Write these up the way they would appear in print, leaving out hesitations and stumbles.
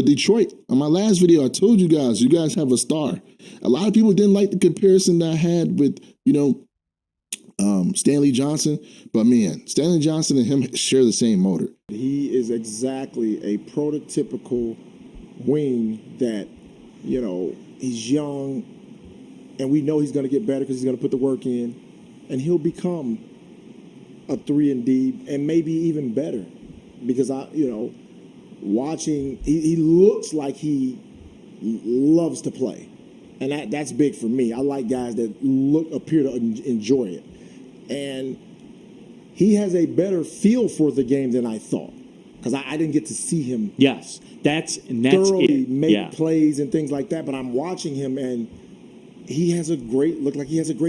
But Detroit, on my last video, I told you guys have a star. A lot of people didn't like the comparison that I had with, Stanley Johnson. But man, Stanley Johnson and him share the same motor. He is exactly a prototypical wing that, he's young, and we know he's going to get better because he's going to put the work in, and he'll become a 3-and-D and maybe even better because watching, he looks like he loves to play, and that's big for me. I like guys that appear to enjoy it, and he has a better feel for the game than I thought because I didn't get to see him. Yes, that's thoroughly it. make plays and things like that. But I'm watching him, and he has a great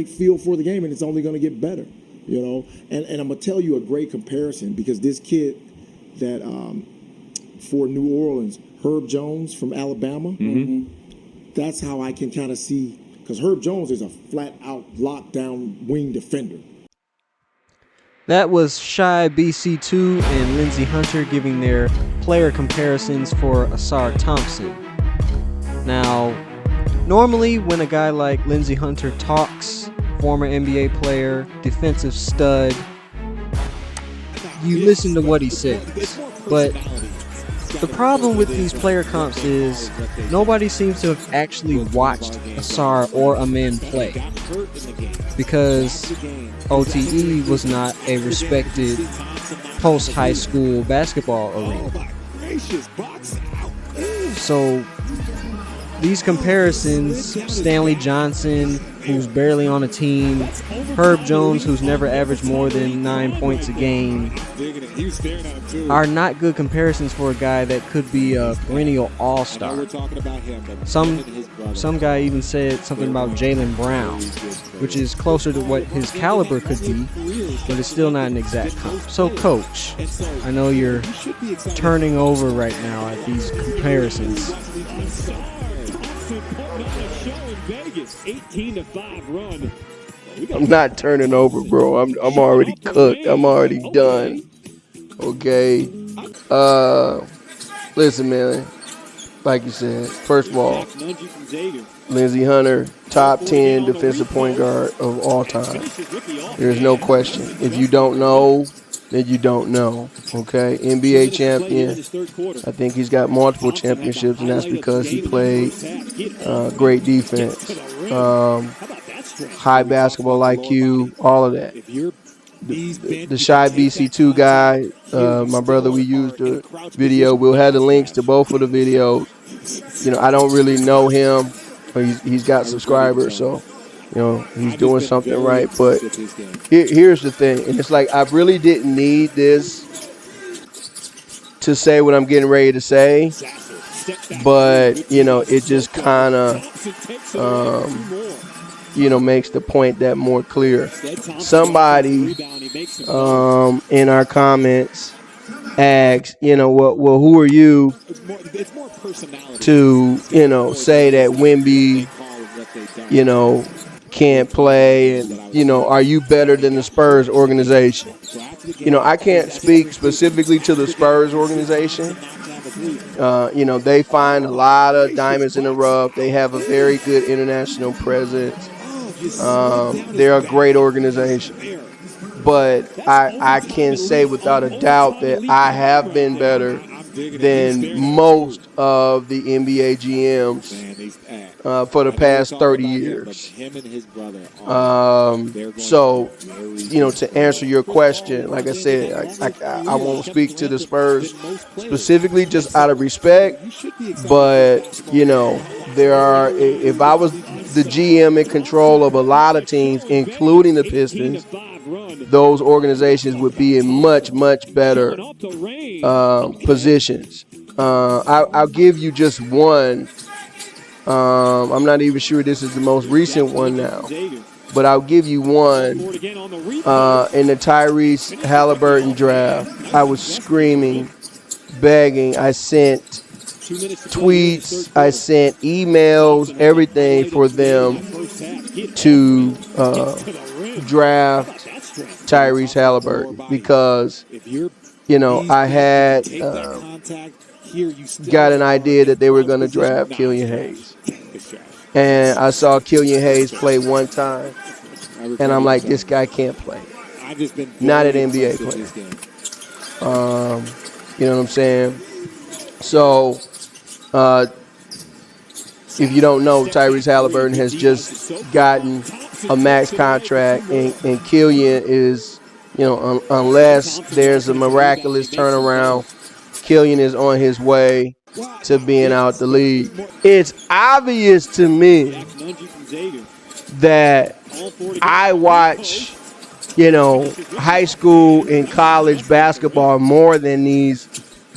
feel for the game, and it's only going to get better. And I'm gonna tell you a great comparison because this kid that for New Orleans, Herb Jones from Alabama. That's how I can kind of see, because Herb Jones is a flat out lockdown wing defender. That was Shy BC2 and Lindsey Hunter giving their player comparisons for Ausar Thompson. Now, normally when a guy like Lindsey Hunter talks, former NBA player, defensive stud, you listen to what he says. But the problem with these player comps is nobody seems to have actually watched Ausar or Amin play, because OTE was not a respected post-high school basketball arena. So these comparisons, Stanley Johnson, who's barely on a team, Herb Jones, who's never averaged more than 9 points a game, are not good comparisons for a guy that could be a perennial all-star. Some guy even said something about Jaylen Brown, which is closer to what his caliber could be, but it's still not an exact comp. So, Coach, I know you're turning over right now at these comparisons. I'm not turning over, bro. I'm already cooked. I'm already done. Okay. Listen, man. Like you said, first of all, Lindsey Hunter, top 10 defensive point guard of all time. There's no question. If you don't know, then you don't know. Okay, NBA champion. I think he's got multiple championships, and that's because he played great defense, high basketball IQ, all of that. The Shy BC2 guy, my brother, we used the video. We'll have the links to both of the videos. I don't really know him, but he's got subscribers, so he's doing something right. But here's the thing, and it's like I really didn't need this to say what I'm getting ready to say, but it just kind of makes the point that more clear. Somebody in our comments asked, well, who are you to say that Wemby can't play, and are you better than the Spurs organization? I can't speak specifically to the Spurs organization. They find a lot of diamonds in the rough. They have a very good international presence. They're a great organization. But I can say without a doubt that I have been better than most of the NBA GMs for the past 30 years. So, to answer your question, like I said, I won't speak to the Spurs specifically just out of respect, but, there are, if I was the GM in control of a lot of teams, including the Pistons, those organizations would be in much, much better positions. I'll give you just one. I'm not even sure this is the most recent one now, but I'll give you one. In the Tyrese Halliburton draft, I was screaming, begging. I sent tweets, I sent emails, everything for them to draft Tyrese Halliburton because, I had got an idea that they were going to draft Killian Hayes. And I saw Killian Hayes play one time, and I'm like, this guy can't play. Not an NBA player. You know what I'm saying? So, if you don't know, Tyrese Halliburton has just gotten a max contract, and Killian is, you know, unless there's a miraculous turnaround, Killian is on his way to being out the league. It's obvious to me that I watch, you know, high school and college basketball more than these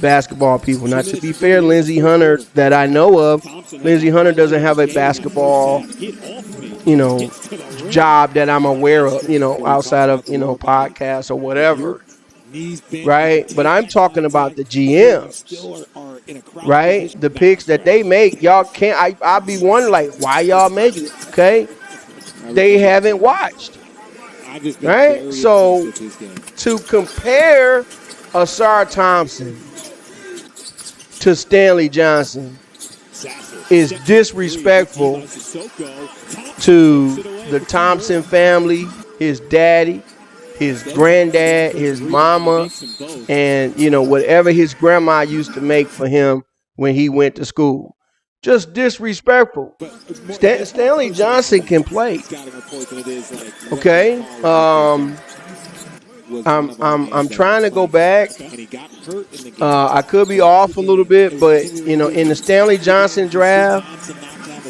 basketball people. Now, to be fair, Lindsey Hunter that I know of, Lindsey Hunter doesn't have a basketball, you know, job that I'm aware of, you know, outside of, you know, podcasts or whatever. Right? But I'm talking about the GMs, right? The picks that they make, y'all can't, I'll be wondering, like, why y'all making it, okay? They haven't watched, right? So, to compare Ausar Thompson to Stanley Johnson is disrespectful to the Thompson family, his daddy, his granddad, his mama, and, you know, whatever his grandma used to make for him when he went to school. Just disrespectful. Stanley Johnson can play. Okay? I'm trying to go back. I could be off a little bit, but, you know, in the Stanley Johnson draft,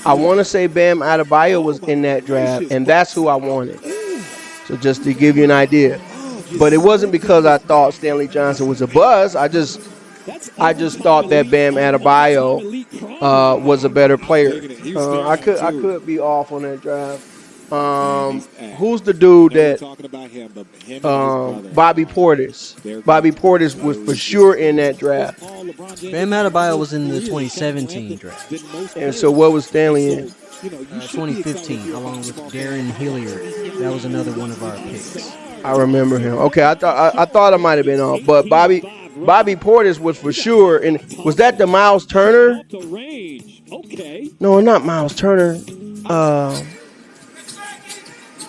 I want to say Bam Adebayo was in that draft, and that's who I wanted. So just to give you an idea. But it wasn't because I thought Stanley Johnson was a buzz. I just thought that Bam Adebayo was a better player. I could be off on that draft. Who's the dude that Bobby Portis? Bobby Portis was for sure in that draft. Bam Adebayo was in the 2017 draft. And so what was Stanley in? 2015, along with Darren Hilliard. That was another one of our picks. I remember him. Okay, I thought I might have been off, but Bobby Portis was for sure. And was that the Miles Turner? No, not Miles Turner.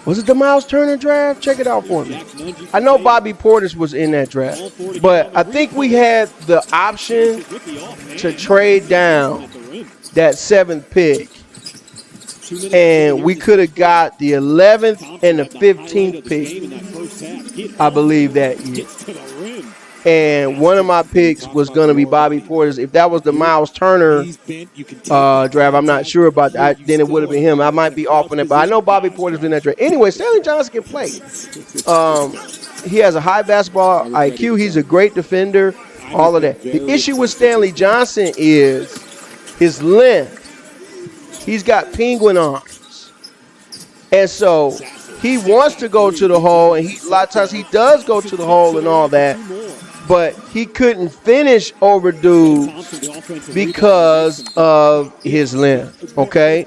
Was it the Miles Turner draft? Check it out for me. I know Bobby Portis was in that draft, but I think we had the option to trade down that 7th pick. And we could have got the 11th and the 15th pick, I believe, that year. And one of my picks was going to be Bobby Portis. If that was the Miles Turner draft, I'm not sure about that. Then it would have been him. I might be off on it, but I know Bobby Portis was in that draft. Anyway, Stanley Johnson can play. He has a high basketball IQ. He's a great defender, all of that. The issue with Stanley Johnson is his length. He's got penguin arms. And so he wants to go to the hole, and a lot of times he does go to the hole and all that, but he couldn't finish over dudes because of his length, okay?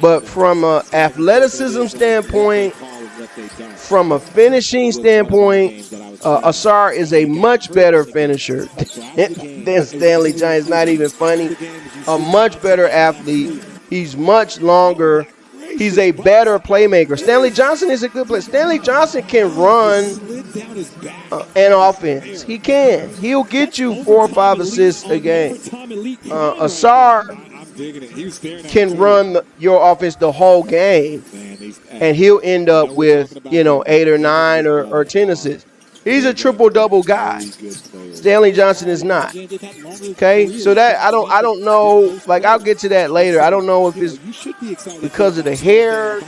But from an athleticism standpoint, from a finishing standpoint, Ausar is a much better finisher than Stanley Johnson. It's not even funny. A much better athlete. He's much longer. He's a better playmaker. Stanley Johnson is a good player. Stanley Johnson can run an offense. He can. He'll get you 4 or 5 assists a game. Ausar can run your offense the whole game, and he'll end up with, 8 or 9 or 10 assists. He's a triple-double guy. Stanley Johnson is not. Okay? So that I don't know. Like, I'll get to that later. I don't know if it's because of the hair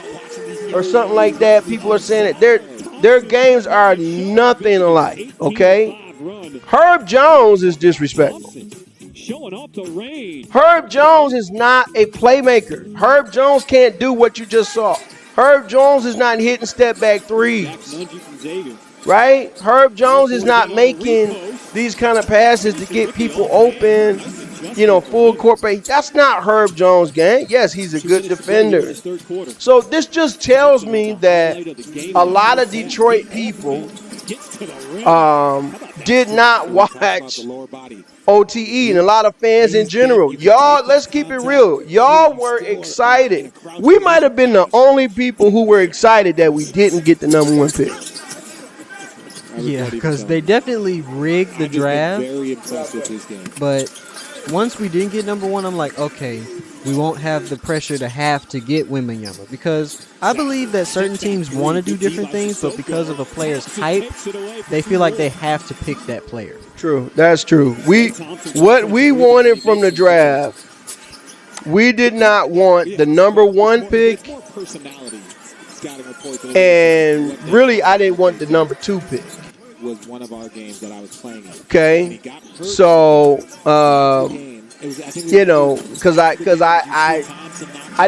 or something like that. People are saying that their games are nothing alike. Okay? Herb Jones is disrespectful. Herb Jones is not a playmaker. Herb Jones can't do what you just saw. Herb Jones is not hitting step-back threes. Right? Herb Jones is not making these kind of passes to get people open, full court play. That's not Herb Jones' game. Yes, he's a good defender. So this just tells me that a lot of Detroit people did not watch OTE, and a lot of fans in general. Y'all, let's keep it real. Y'all were excited. We might have been the only people who were excited that we didn't get the number 1 pick. Yeah, because they definitely rigged the draft. But once we didn't get number 1, I'm like, okay, we won't have the pressure to have to get Wembanyama, because I believe that certain teams want to do different things, but because of a player's hype, they feel like they have to pick that player. True, that's true. What we wanted from the draft, we did not want the number 1 pick, and really I didn't want the number 2 pick. Was one of our games that I was playing in. Okay, so you know, because I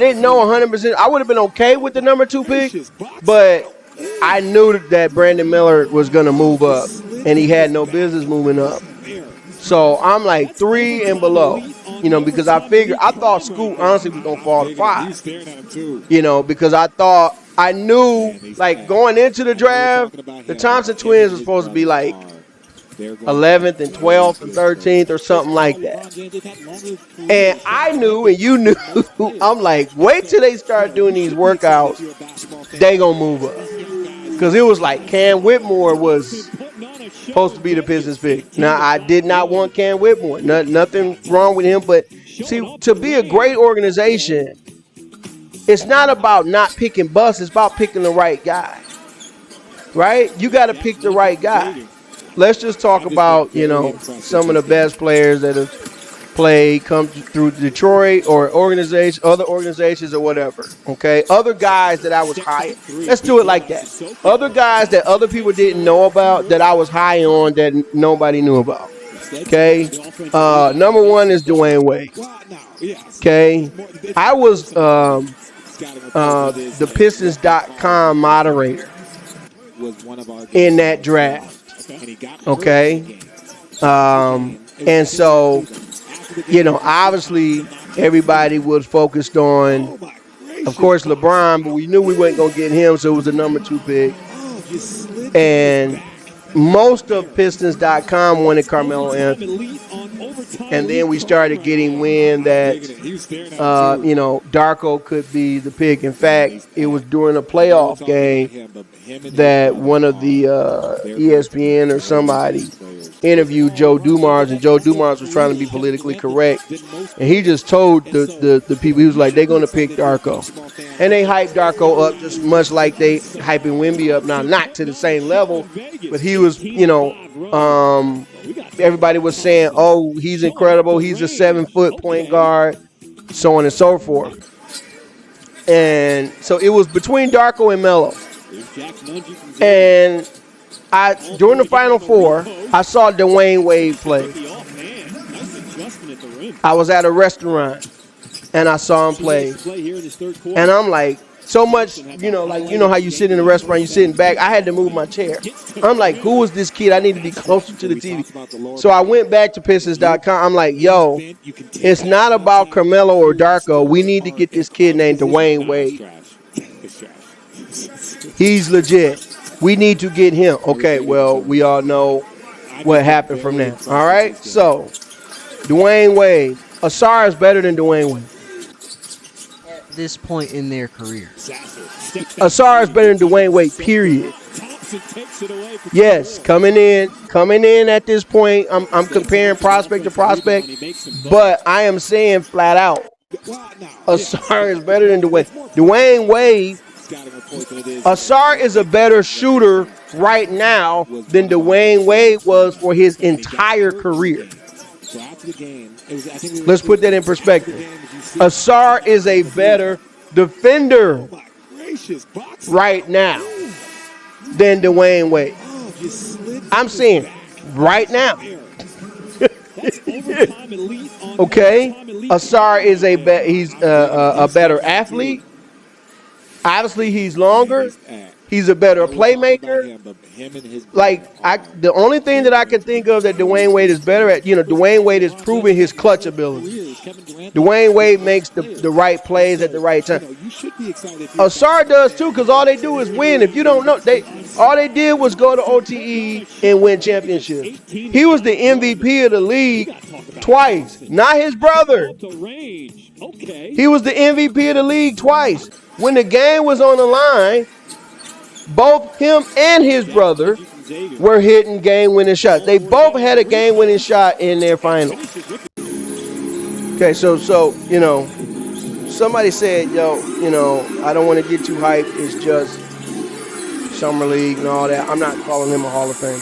didn't know 100%. I would have been okay with the number 2 pick, but I knew that Brandon Miller was going to move up, and he had no business moving up. So I'm like 3 and below, you know, because I thought Scoot honestly was going to fall to 5, you know, because I knew, like, going into the draft, the Thompson twins were supposed to be like 11th and 12th and 13th or something like that. And I knew, and you knew, I'm like, wait till they start doing these workouts, they gonna move up. Because it was like Cam Whitmore was supposed to be the Pistons pick. Now, I did not want Cam Whitmore. Nothing wrong with him, but see, to be a great organization, it's not about not picking busts. It's about picking the right guy, right? You got to pick the right guy. Let's just talk about, you know, some of the best players that have played, come through Detroit or other organizations or whatever, okay? Other guys that I was high. Let's do it like that. Other guys that other people didn't know about that I was high on that nobody knew about, okay? Number 1 is Dwyane Wade, okay? I was the Pistons.com moderator in that draft, okay? And so, you know, obviously everybody was focused on, of course, LeBron, but we knew we weren't going to get him, so it was the number 2 pick. And most of Pistons.com wanted Carmelo Anthony. And then we started getting wind that, you know, Darko could be the pick. In fact, it was during a playoff game that one of the ESPN or somebody interviewed Joe Dumars, and Joe Dumars was trying to be politically correct. And he just told the people, he was like, they're going to pick Darko. And they hyped Darko up just much like they hyping Wemby up now, not to the same level, but he was, you know, everybody was saying, oh, he's incredible. He's a 7-foot point guard, so on and so forth. And so it was between Darko and Melo. And during the Final Four, I saw Dwyane Wade play. I was at a restaurant, and I saw him play. And I'm like, so much, you know, like, you know how you sit in a restaurant, you sitting back. I had to move my chair. I'm like, who is this kid? I need to be closer to the TV. So I went back to Pistons.com. I'm like, yo, it's not about Carmelo or Darko. We need to get this kid named Dwyane Wade. He's legit. We need to get him. Okay, well, we all know what happened from there. All right? So, Dwyane Wade. Ausar is better than Dwyane Wade. At this point in their career. Ausar is better than Dwyane Wade, period. Yes, coming in at this point, I'm comparing prospect to prospect, but I am saying flat out, Ausar is better than Dwyane. Dwyane Wade, Ausar is a better shooter right now than Dwyane Wade was for his entire career. Let's put that in perspective. Ausar is a better defender right now than Dwyane Wade. I'm saying right now. Okay, Ausar is he's a better athlete. Obviously, he's longer. He's a better playmaker. The only thing that I can think of that Dwyane Wade is better at, Dwyane Wade is proving his clutch ability. Dwyane Wade makes the right plays at the right time. Ausar does too, because all they do is win. If you don't know, all they did was go to OTE and win championships. He was the MVP of the league twice, not his brother. He was the MVP of the league twice. When the game was on the line, both him and his brother were hitting game-winning shots. They both had a game-winning shot in their final. Okay, so somebody said, I don't want to get too hyped. It's just summer league and all that. I'm not calling him a Hall of Fame.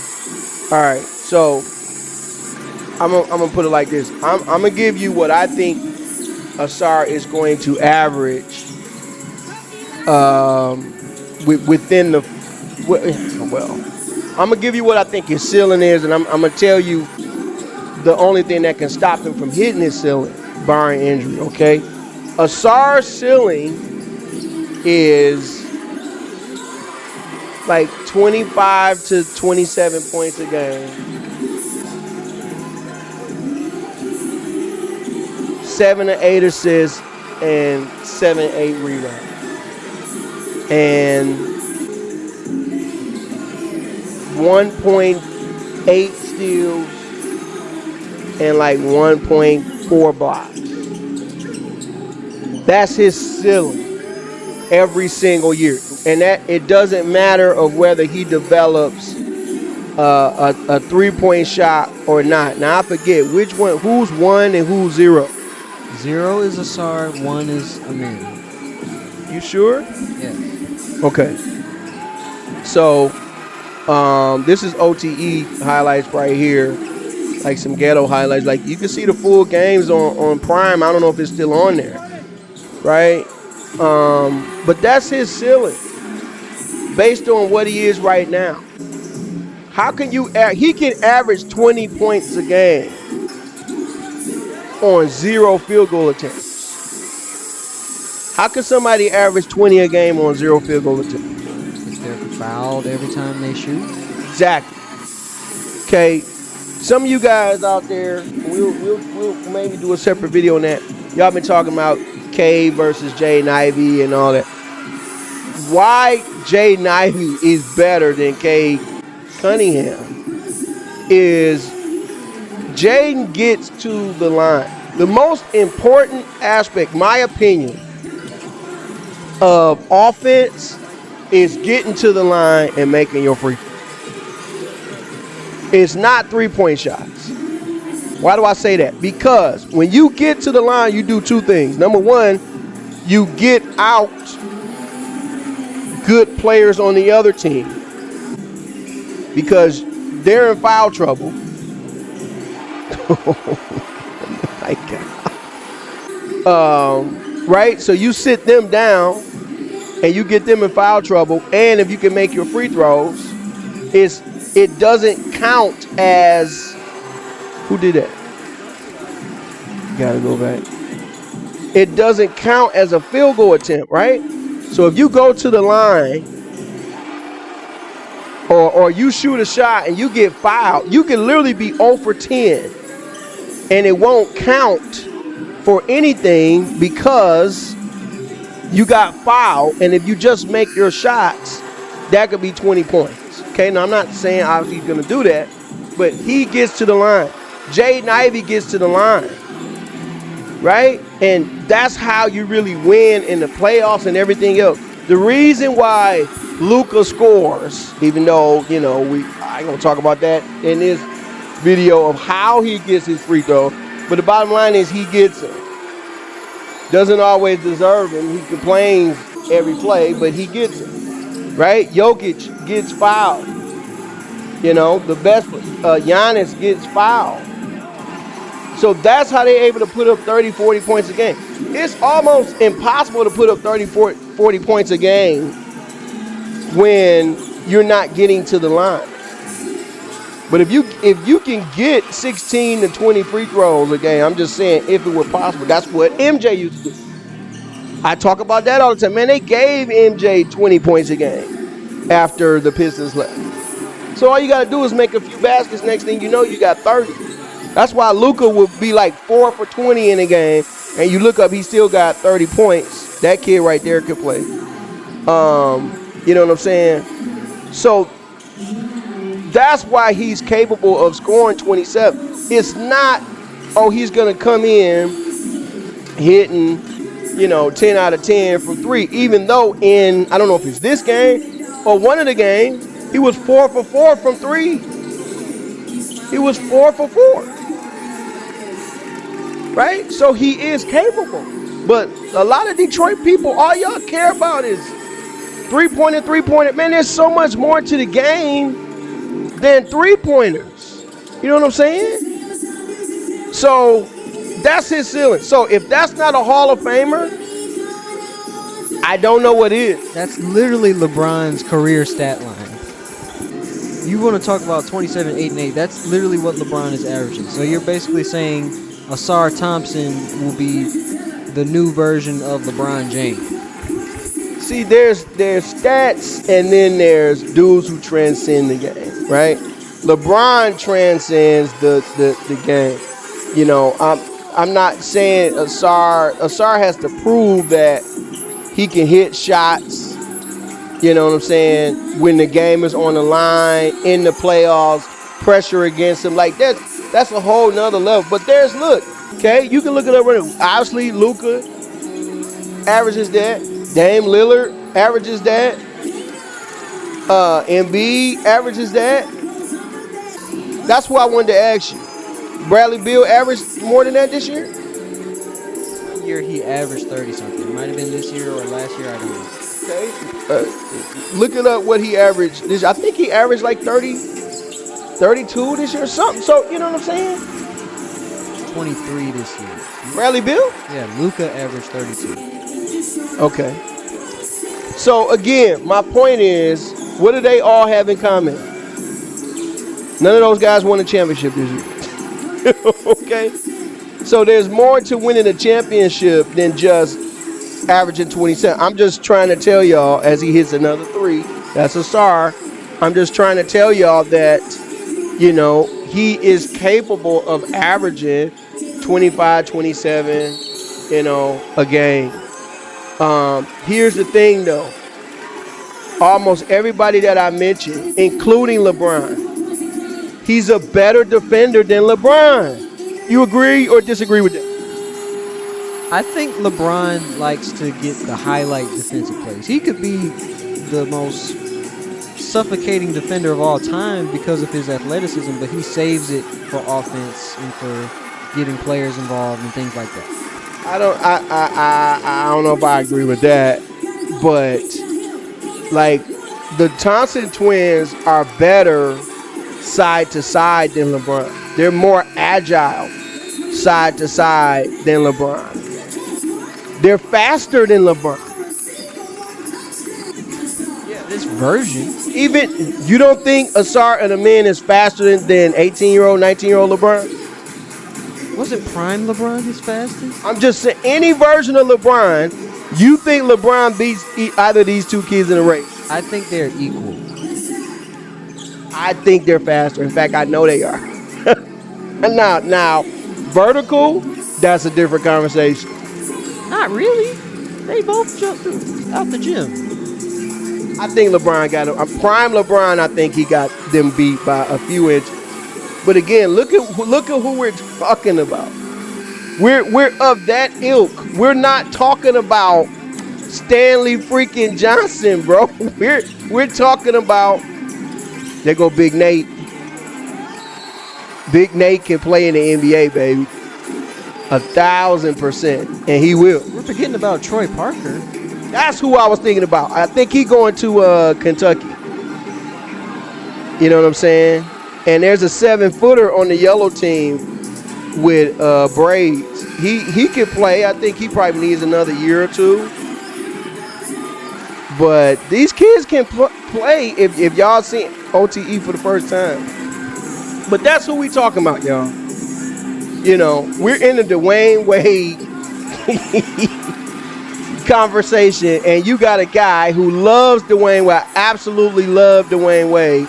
All right, so I'm gonna put it like this. I'm gonna give you what I think Ausar is going to average. Within the, I'm gonna give you what I think his ceiling is, and I'm gonna tell you the only thing that can stop him from hitting his ceiling, barring injury. Okay, Ausar's ceiling is like 25 to 27 points a game, 7 to 8 assists, and 7 to 8 rebounds. And 1.8 steals and like 1.4 blocks. That's his ceiling every single year. And that it doesn't matter of whether he develops a three-point shot or not. Now I forget which one, who's 1 and who's 0. 0 is Ausar, 1 is Amir. You sure? Yeah. Okay. So, this is OTE highlights right here, like some ghetto highlights. Like you can see the full games on Prime. I don't know if it's still on there, right? But that's his ceiling, based on what he is right now. How can you? He can average 20 points a game on 0 field goal attempts. How can somebody average 20 a game on 0 field goal attempts? If they're fouled every time they shoot. Exactly. Okay. Some of you guys out there, we'll maybe do a separate video on that. Y'all been talking about K versus Jaden Ivey and all that. Why Jaden Ivey is better than K Cunningham is Jaden gets to the line. The most important aspect, my opinion, of offense is getting to the line and making your free throw. It's not three-point shots. Why do I say that? Because when you get to the line, you do two things. Number one, you get out good players on the other team because they're in foul trouble. Oh my God. Right? So you sit them down and you get them in foul trouble, and if you can make your free throws, it doesn't count as, who did that? Gotta go back. It doesn't count as a field goal attempt, right? So if you go to the line or you shoot a shot and you get fouled, you can literally be 0 for 10 and it won't count for anything because you got fouled, and if you just make your shots, that could be 20 points. Okay, now I'm not saying obviously he's going to do that, but he gets to the line. Jaden Ivey gets to the line, right? And that's how you really win in the playoffs and everything else. The reason why Luka scores, even though, I ain't going to talk about that in this video of how he gets his free throw, but the bottom line is he gets it. Doesn't always deserve him. He complains every play, but he gets it, right? Jokic gets fouled. The best, Giannis gets fouled. So that's how they're able to put up 30, 40 points a game. It's almost impossible to put up 30, 40 points a game when you're not getting to the line. But if you can get 16 to 20 free throws a game, I'm just saying, if it were possible, that's what MJ used to do. I talk about that all the time. Man, they gave MJ 20 points a game. after the Pistons left. So all you got to do is make a few baskets. Next thing you know, you got 30. That's why Luka would be like 4 for 20 in a game, and you look up, he still got 30 points. That kid right there could play. You know what I'm saying? So that's why he's capable of scoring 27. It's not, oh, he's going to come in hitting, 10 out of 10 from 3, even though I don't know if it's this game or one of the games, he was 4 for 4 from 3. He was 4 for 4. Right? So he is capable. But a lot of Detroit people, all y'all care about is three-pointer. Man, there's so much more to the game than three-pointers. You know what I'm saying? So that's his ceiling. So if that's not a Hall of Famer, I don't know what is. That's literally LeBron's career stat line. You want to talk about 27, 8, and 8. That's literally what LeBron is averaging. So you're basically saying Ausar Thompson will be the new version of LeBron James. See, there's stats, and then there's dudes who transcend the game, right? LeBron transcends the game. I'm not saying Ausar has to prove that he can hit shots. You know what I'm saying? When the game is on the line, in the playoffs, pressure against him, like that's a whole nother level. But you can look it up right now. Obviously, Luka averages that. Dame Lillard averages that. Embiid averages that. That's why I wanted to ask you. Bradley Beal averaged more than that this year? One year he averaged 30-something. It might have been this year or last year, I don't know. Okay. Look it up what he averaged this year. I think he averaged like 32 this year or something. So, you know what I'm saying? 23 this year. Bradley Beal? Yeah, Luka averaged 32. Okay. So, again, my point is, what do they all have in common? None of those guys won a championship this year. Okay? So there's more to winning a championship than just averaging 27. I'm just trying to tell y'all, as he hits another 3, that's Ausar. I'm just trying to tell y'all that, he is capable of averaging 25, 27, a game. Here's the thing, though. Almost everybody that I mentioned, including LeBron, he's a better defender than LeBron. You agree or disagree with that? I think LeBron likes to get the highlight defensive plays. He could be the most suffocating defender of all time because of his athleticism, but he saves it for offense and for getting players involved and things like that. I don't know if I agree with that, but like the Thompson twins are better side to side than LeBron. They're more agile side to side than LeBron. They're faster than LeBron. Yeah, this version. Even you don't think Ausar and a man is faster than 18-year-old, 19-year-old LeBron? Wasn't prime LeBron his fastest? I'm just saying, any version of LeBron, you think LeBron beats either of these two kids in a race? I think they're equal. I think they're faster. In fact, I know they are. Now, vertical, that's a different conversation. Not really. They both jumped out the gym. I think LeBron got him. Prime LeBron, I think he got them beat by a few inches. But again, look at who we're talking about. We're of that ilk. We're not talking about Stanley freaking Johnson, bro. We're talking about. There go Big Nate. Big Nate can play in the NBA, baby. 1,000%, and he will. We're forgetting about Troy Parker. That's who I was thinking about. I think he going to Kentucky. You know what I'm saying? And there's a 7-footer on the yellow team with braids. He can play. I think he probably needs another year or two. But these kids can play if y'all seen OTE for the first time. But that's who we talking about, y'all. We're in the Dwyane Wade conversation, and you got a guy who loves Dwyane Wade, absolutely loved Dwyane Wade,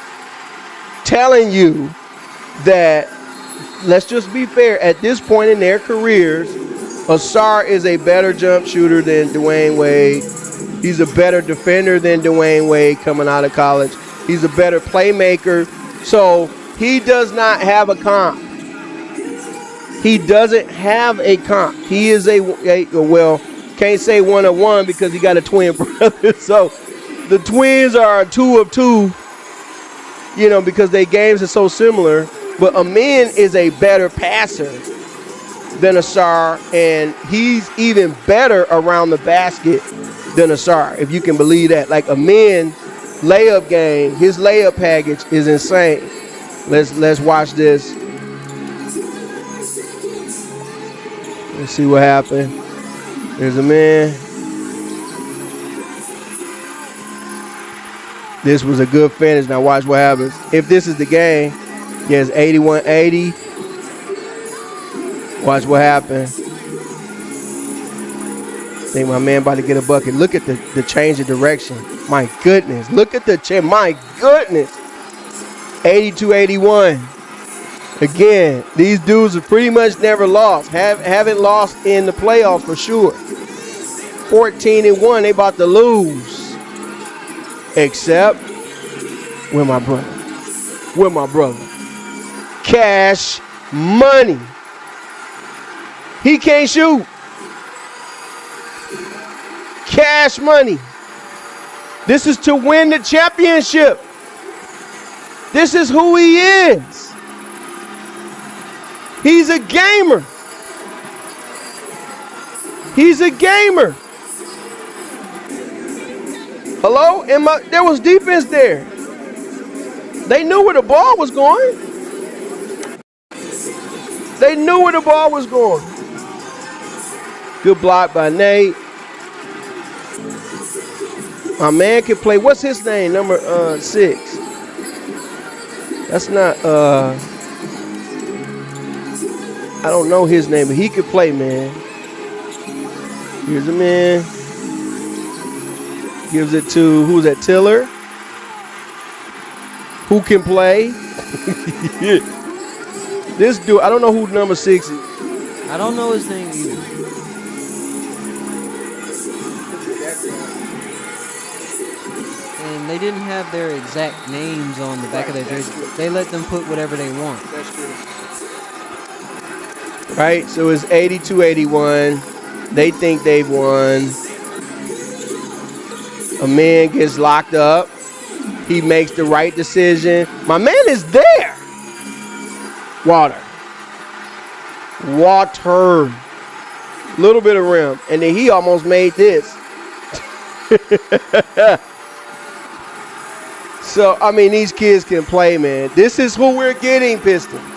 telling you that, let's just be fair, at this point in their careers, Ausar is a better jump shooter than Dwyane Wade. He's a better defender than Dwyane Wade coming out of college. He's a better playmaker. So he does not have a comp. He doesn't have a comp. He is well, can't say 1 of 1 because he got a twin brother. So the twins are 2 of 2, you know, because their games are so similar. But Amin is a better passer than Ausar, and he's even better around the basket than Ausar, if you can believe that. Like Amin layup game, his layup package is insane. Let's watch this. Let's see what happened. There's Amin. This was a good finish. Now watch what happens. If this is the game, yes, 81-80. Watch what happened. Think my man about to get a bucket. Look at the change of direction. My goodness. Look at the change. My goodness. 82-81. Again, these dudes have pretty much never lost. Haven't lost in the playoffs for sure. 14-1. They about to lose. Except with my brother. With my brother. Cash Money. He can't shoot. Cash Money. This is to win the championship. This is who he is. He's a gamer. He's a gamer. Hello? There was defense there. They knew where the ball was going. They knew where the ball was going. Good block by Nate. My man can play. What's his name? Number 6. That's not I don't know his name, but he could play, man. Here's a man. Gives it to, who's that, Tiller? Who can play? This dude, I don't know who number 6 is. I don't know his name either. And they didn't have their exact names on the back of their jersey. They let them put whatever they want. That's true. Right, so it's 82-81. They think they've won. A man gets locked up. He makes the right decision. My man is there. Water. Little bit of rim. And then he almost made this. So, I mean, these kids can play, man. This is who we're getting, Pistons.